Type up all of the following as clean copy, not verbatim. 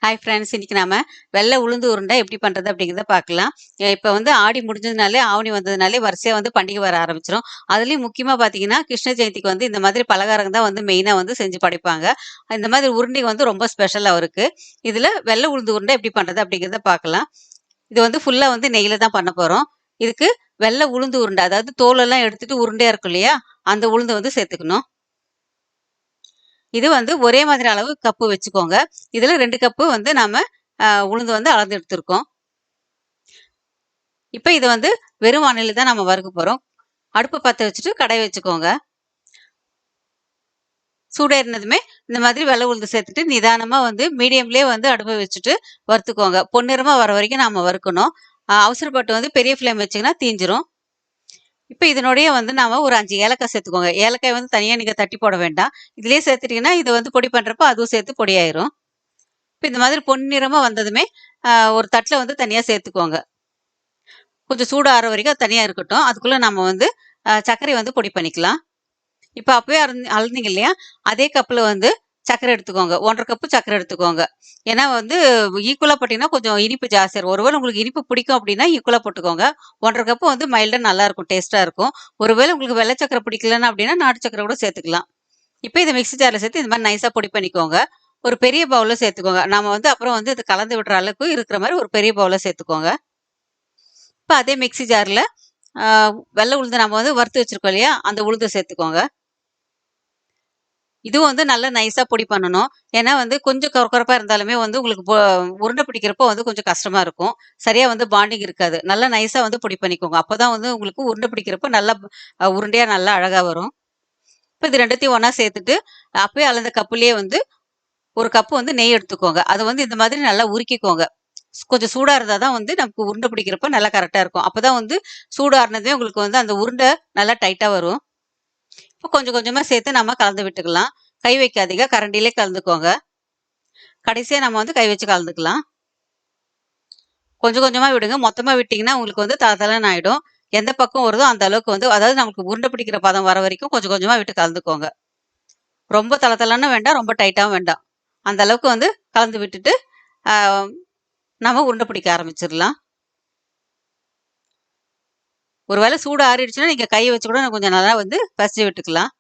Hi friends, இன்னைக்கு நாம வெள்ளை உளுந்து உருண்டை எப்படி பண்றது அப்படிங்கிறத பார்க்கலாம். இப்போ வந்து ஆடி முடிஞ்சதுனாலே ஆவணி வந்ததுனாலே வரிசையா வந்து பண்டிகை வர ஆரம்பிச்சிடும். அதுலேயும் முக்கியமாக பார்த்தீங்கன்னா கிருஷ்ண ஜெயந்திக்கு வந்து இந்த மாதிரி பலகாரம் தான் வந்து மெயினாக வந்து செஞ்சு படைப்பாங்க. இந்த மாதிரி உருண்டை வந்து ரொம்ப ஸ்பெஷலாக இருக்கு. இதில் வெள்ளை உளுந்து உருண்டை எப்படி பண்றது அப்படிங்கிறத பார்க்கலாம். இது வந்து ஃபுல்லாக வந்து நெய்யில் தான் பண்ண போகிறோம். இதுக்கு வெள்ளை உளுந்து உருண்டை, அதாவது தோலெல்லாம் எடுத்துட்டு உருண்டையா இருக்கும் இல்லையா, அந்த உளுந்து வந்து சேர்த்துக்கணும். இது வந்து ஒரே மாதிரி அளவு கப்பு வச்சுக்கோங்க. இதுல 2 கப்பு வந்து நாம உளுந்து வந்து அளந்து எடுத்திருக்கோம். இப்ப இத வந்து வெறும் வாணலில தான் நம்ம வறுக்க போறோம். அடுப்பு பத்த வச்சுட்டு கடாய் வச்சுக்கோங்க. சூடேறினதுமே இந்த மாதிரி வெள்ளை உளுந்து சேர்த்துட்டு நிதானமா வந்து மீடியம்லயே வந்து அடுப்பை வச்சுட்டு வறுத்துக்கோங்க. பொன்னிறமா வர வரைக்கும் நாம வறுக்கணும். அவசரப்பட்டு வந்து பெரிய ஃப்ளேம் வச்சீங்கன்னா தீஞ்சிரும். இப்ப இதனோடயே வந்து நாம ஒரு 5 ஏலக்காய் சேர்த்துக்கோங்க. ஏலக்காய் வந்து தனியா நீங்க தட்டி போட வேண்டாம். இதுலயே சேர்த்துட்டீங்கன்னா இது வந்து பொடி பண்றப்ப அதுவும் சேர்த்து பொடியாயிரும். இப்ப இந்த மாதிரி பொன்னிறமா வந்ததுமே ஒரு தட்டுல வந்து தனியா சேர்த்துக்கோங்க. கொஞ்சம் சூடு ஆற வரைக்கும் அது தனியா இருக்கட்டும். அதுக்குள்ள நம்ம வந்து சர்க்கரை வந்து பொடி பண்ணிக்கலாம். இப்ப அப்பவே அளந்தீங்க இல்லையா? அதே கப்ல வந்து சர்க்கரை எடுத்துக்கோங்க. 1 1/2 கப்பு சர்க்கரை எடுத்துக்கோங்க. ஏன்னா வந்து ஈக்குவலா போட்டீங்கன்னா கொஞ்சம் இனிப்பு ஜாஸ்தியா இருக்கும். ஒருவேளை உங்களுக்கு இனிப்பு பிடிக்கும் அப்படின்னா ஈக்குவலா போட்டுக்கோங்க. 1 1/2 கப்பு வந்து மைல்டா நல்லா இருக்கும், டேஸ்ட்டா இருக்கும். ஒருவேளை உங்களுக்கு வெள்ளை சர்க்கரை பிடிக்கலன்னா அப்படின்னா நாட்டு சர்க்கரை கூட சேர்த்துக்கலாம். இப்ப இத மிக்ஸி ஜார்ல சேர்த்து இந்த மாதிரி நைஸா பொடி பண்ணிக்கோங்க. ஒரு பெரிய பவுல்ல சேர்த்துக்கோங்க. நாம வந்து அப்புறம் வந்து இது கலந்து விடுற அளவுக்கு இருக்கிற மாதிரி ஒரு பெரிய பவுல்ல சேர்த்துக்கோங்க. இப்ப அதே மிக்ஸி ஜார்ல வெள்ளை உளுந்து நம்ம வந்து வறுத்து வச்சிருக்கோம் இல்லையா, அந்த உளுந்த சேர்த்துக்கோங்க. இதுவும் வந்து நல்லா நைஸா பொடி பண்ணணும். ஏன்னா வந்து கொஞ்சம் கொரகொரப்பா இருந்தாலுமே வந்து உங்களுக்கு உருண்டை பிடிக்கிறப்போ வந்து கொஞ்சம் கஷ்டமா இருக்கும். சரியா வந்து பாண்டிங் இருக்காது. நல்லா நைஸா வந்து பொடி பண்ணிக்கோங்க. அப்பதான் வந்து உங்களுக்கு உருண்டை பிடிக்கிறப்போ நல்லா உருண்டையா நல்லா அழகா வரும். இப்ப இது 2த்தையும் ஒண்ணா சேர்த்துட்டு அப்பயே அளந்த கப்புலயே வந்து 1 கப்பு வந்து நெய் எடுத்துக்கோங்க. அத வந்து இந்த மாதிரி நல்லா உருக்கிக்கோங்க. கொஞ்சம் சூடா இருந்தா தான் வந்து நமக்கு உருண்டை பிடிக்கிறப்ப நல்லா கரெக்ட்டா இருக்கும். அப்பதான் வந்து சூடாறுனதுமே உங்களுக்கு வந்து அந்த உருண்டை நல்லா டைட்டா வரும். இப்போ கொஞ்சம் கொஞ்சமா சேர்த்து நம்ம கலந்து விட்டுக்கலாம். கை வைக்காதீங்க. கரண்டிலே கலந்துக்கோங்க. கடைசியா நம்ம வந்து கை வச்சு கலந்துக்கலாம். கொஞ்சம் கொஞ்சமா விடுங்க. மொத்தமா விட்டீங்கன்னா உங்களுக்கு வந்து தளதளன்னு ஆயிடும். எந்த பக்கம் வருதோ அந்த அளவுக்கு வந்து, அதாவது நமக்கு உருண்டை பிடிக்கிற பதம் வர வரைக்கும் கொஞ்சம் கொஞ்சமா விட்டு கலந்துக்கோங்க. ரொம்ப தளதளன்னு வேண்டாம், ரொம்ப டைட்டாவும் வேண்டாம். அந்த அளவுக்கு வந்து கலந்து விட்டுட்டு ஆ நம்ம உருண்டை பிடிக்க ஆரம்பிச்சிடலாம். ஒருவேளை சூடு ஆறிடுச்சுன்னா நீங்க கைய வச்சு கூட கொஞ்சம் நல்லா வந்து பெசஞ்சு விட்டுக்கலாம்.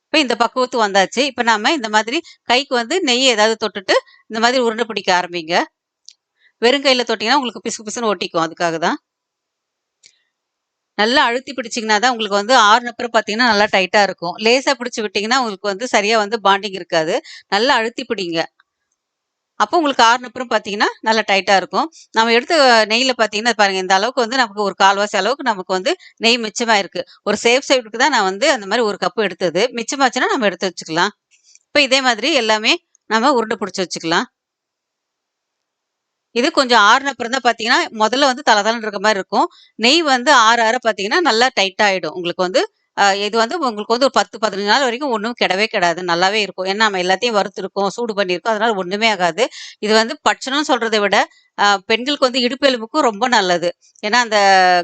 இப்ப இந்த பக்குவத்துக்கு வந்தாச்சு. இப்ப நாம இந்த மாதிரி கைக்கு வந்து நெய் ஏதாவது தொட்டுட்டு இந்த மாதிரி உருண்டை பிடிக்க ஆரம்பிங்க. வெறும் கையில தொட்டீங்கன்னா உங்களுக்கு பிசு பிசுன்னு ஒட்டிக்கும். அதுக்காக தான். நல்லா அழுத்தி பிடிச்சீங்கன்னா தான் உங்களுக்கு வந்து ஆறுனப்புறம் பார்த்தீங்கன்னா நல்லா டைட்டா இருக்கும். லேசா பிடிச்சு விட்டீங்கன்னா உங்களுக்கு வந்து சரியா வந்து பாண்டிங் இருக்காது. நல்லா அழுத்தி பிடிங்க. அப்போ உங்களுக்கு ஆறுனப்புறம் பார்த்தீங்கன்னா நல்லா டைட்டா இருக்கும். நம்ம எடுத்த நெய்யில பார்த்தீங்கன்னா பாருங்க, இந்த அளவுக்கு வந்து நமக்கு ஒரு 1/4 அளவுக்கு நமக்கு வந்து நெய் மிச்சமா இருக்கு. ஒரு சேஃப் சைடுக்கு தான் நான் வந்து அந்த மாதிரி 1 கப்பு எடுத்தது. மிச்சமாச்சுன்னா நம்ம எடுத்து வச்சுக்கலாம். இப்ப இதே மாதிரி எல்லாமே நம்ம உருண்டை பிடிச்சு வச்சுக்கலாம். இது கொஞ்சம் ஆறுன அப்புறம் தான் பார்த்தீங்கன்னா, முதல்ல வந்து தளதளன்னு இருக்க மாரி இருக்கும். நெய் வந்து ஆற ஆற பார்த்தீங்கன்னா, நல்லா டைட்டா ஆயிடும். உங்களுக்கு வந்து இது வந்து உங்களுக்கு வந்து ஒரு 10, 15 நாள் வரைக்கும் ஒண்ணும் கெடவே கெடாது. நல்லாவே இருக்கும். ஏன்னா நம்ம எல்லாத்தையும் வறுத்துருக்கோம், சூடு பண்ணியிருக்கோம். அதனால ஒண்ணுமே ஆகாது. இது வந்து பட்சணம்னு சொல்றத விட, பெண்களுக்கு வந்து இடுப்பு எலும்புக்கும் ரொம்ப நல்லது. ஏன்னா அந்த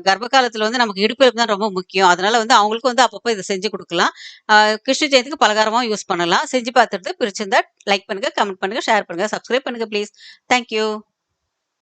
கர்ப்ப காலத்துல வந்து நமக்கு இடுப்பு எலும்பு தான் ரொம்ப முக்கியம். அதனால வந்து அவங்களுக்கும் வந்து அப்பப்போ இத செஞ்சு குடுக்கலாம். கிருஷ்ண ஜெயந்திக்கு பலகாரமாவும் யூஸ் பண்ணலாம். செஞ்சு பார்த்துட்டு பிடிச்சிருந்தா லைக் பண்ணுங்க, கமெண்ட் பண்ணுங்க, ஷேர் பண்ணுங்க, சப்ஸ்கிரைப் பண்ணுங்க ப்ளீஸ். Thank you.